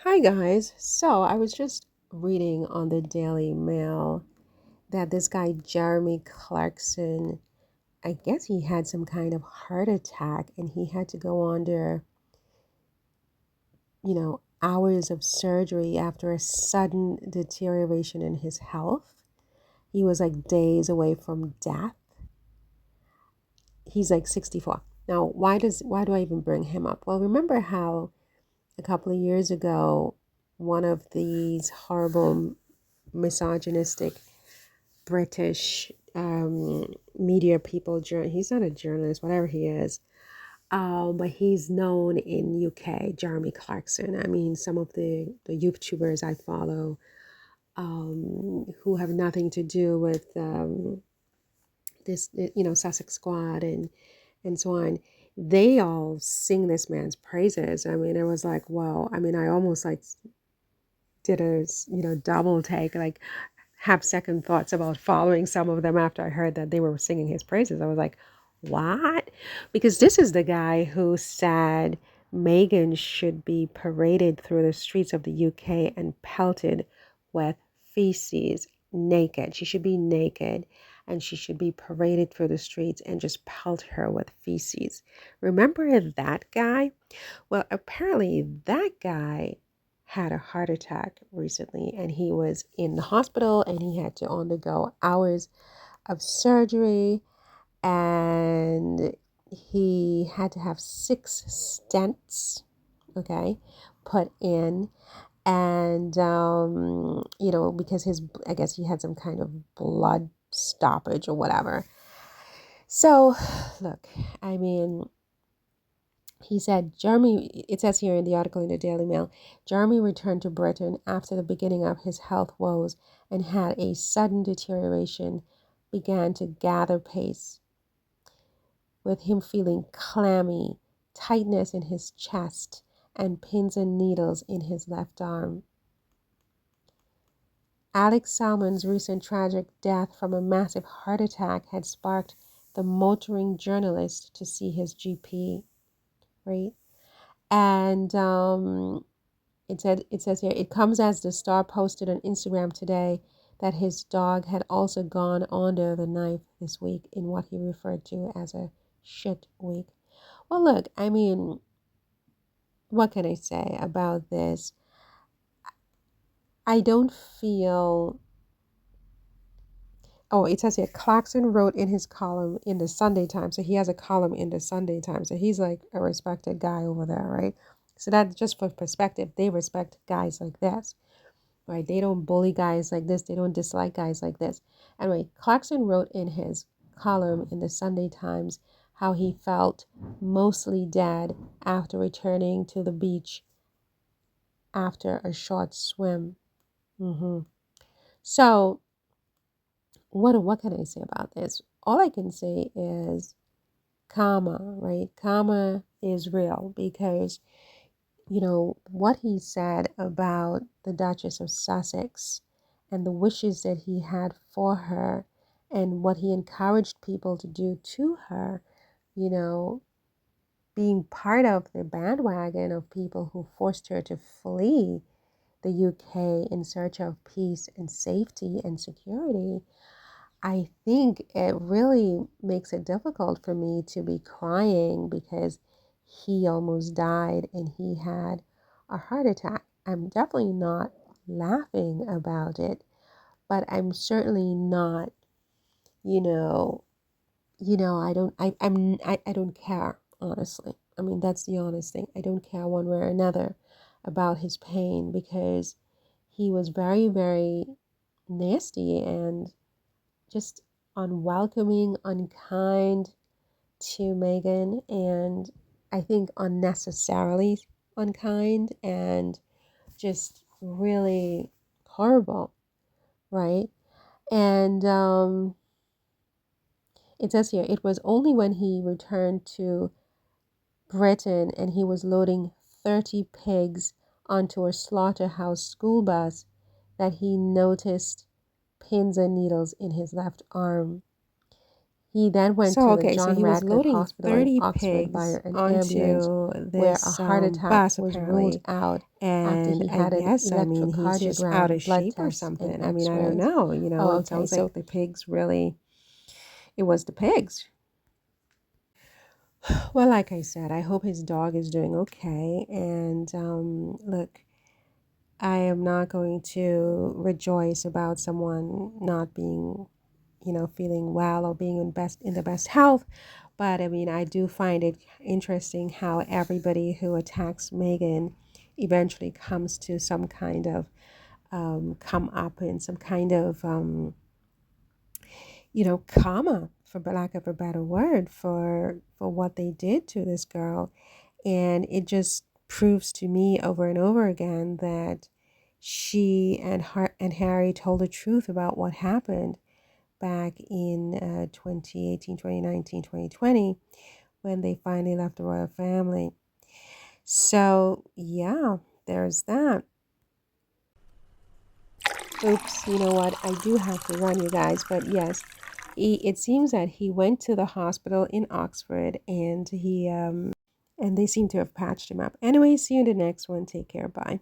Hi guys. So I was just reading on the Daily Mail that this guy Jeremy Clarkson, I guess he had some kind of heart attack and he had to go under, hours of surgery after a sudden deterioration in his health. He was like days away from death. He's like 64. Now, why do I even bring him up? Well, remember how a couple of years ago one of these horrible misogynistic British media people. He's not a journalist, whatever he is, but he's known in UK. Jeremy Clarkson. I mean, some of the YouTubers I follow, who have nothing to do with this, Sussex Squad and so on. They all sing this man's praises. I mean, it was like, wow. I mean, I almost like did a double take, like have second thoughts about following some of them after I heard that they were singing his praises. I was like, what? Because this is the guy who said Meghan should be paraded through the streets of the UK and pelted with feces naked. She should be naked and she should be paraded through the streets and just pelt her with feces. Remember that guy? Well, apparently that guy had a heart attack recently and he was in the hospital and he had to undergo hours of surgery and he had to have 6 stents, okay, put in. And, because I guess he had some kind of blood stoppage or whatever. So, look, I mean, he said, it says here in the article in the Daily Mail, Jeremy returned to Britain after the beginning of his health woes and had a sudden deterioration began to gather pace, with him feeling clammy, tightness in his chest, and pins and needles in his left arm. Alex Salmon's recent tragic death from a massive heart attack had sparked the motoring journalist to see his GP, right? And it says here, it comes as the star posted on Instagram today that his dog had also gone under the knife this week in what he referred to as a shit week. Well, look, I mean, what can I say about this? I don't feel. Oh, it says here, Clarkson wrote in his column in the Sunday Times. So he has a column in the Sunday Times. So he's like a respected guy over there, right? So that's just for perspective. They respect guys like this, right? They don't bully guys like this. They don't dislike guys like this. Anyway, Clarkson wrote in his column in the Sunday Times how he felt mostly dead after returning to the beach after a short swim. So, what can I say about this? All I can say is karma, right? Karma is real because, what he said about the Duchess of Sussex and the wishes that he had for her and what he encouraged people to do to her, you know, being part of the bandwagon of people who forced her to flee the UK in search of peace and safety and security. I think it really makes it difficult for me to be crying because he almost died and he had a heart attack. I'm definitely not laughing about it, but I'm certainly not, you know, I don't care, honestly. I mean, that's the honest thing. I don't care one way or another about his pain because he was very, very nasty and just unwelcoming, unkind to Meghan, and I think unnecessarily unkind and just really horrible, right? And it says here, it was only when he returned to Britain and he was loading 30 pigs onto a slaughterhouse school bus that he noticed pins and needles in his left arm. He then went So, to the okay, so John he was Radcliffe loading Hospital in 30 Oxford via pigs an ambulance, onto where a this heart attack bus, was ruled apparently. out after And he I had an guess, I mean, he's just out electrocardiogram, of blood shape or tests, and something. I mean, I don't x-rays. know. Oh, It okay. sounds So like the pigs really, it was the pigs. Well, like I said, I hope his dog is doing okay. And look, I am not going to rejoice about someone not being, feeling well or being in the best health. But I mean, I do find it interesting how everybody who attacks Meghan eventually comes to some kind of come up in some kind of karma, for lack of a better word, for what they did to this girl. And it just proves to me over and over again that she and Harry told the truth about what happened back in 2018, 2019, 2020, when they finally left the royal family. So, yeah, there's that. Oops, you know what? I do have to run, you guys. But yes, it seems that he went to the hospital in Oxford, and he and they seem to have patched him up. Anyway, see you in the next one. Take care. Bye.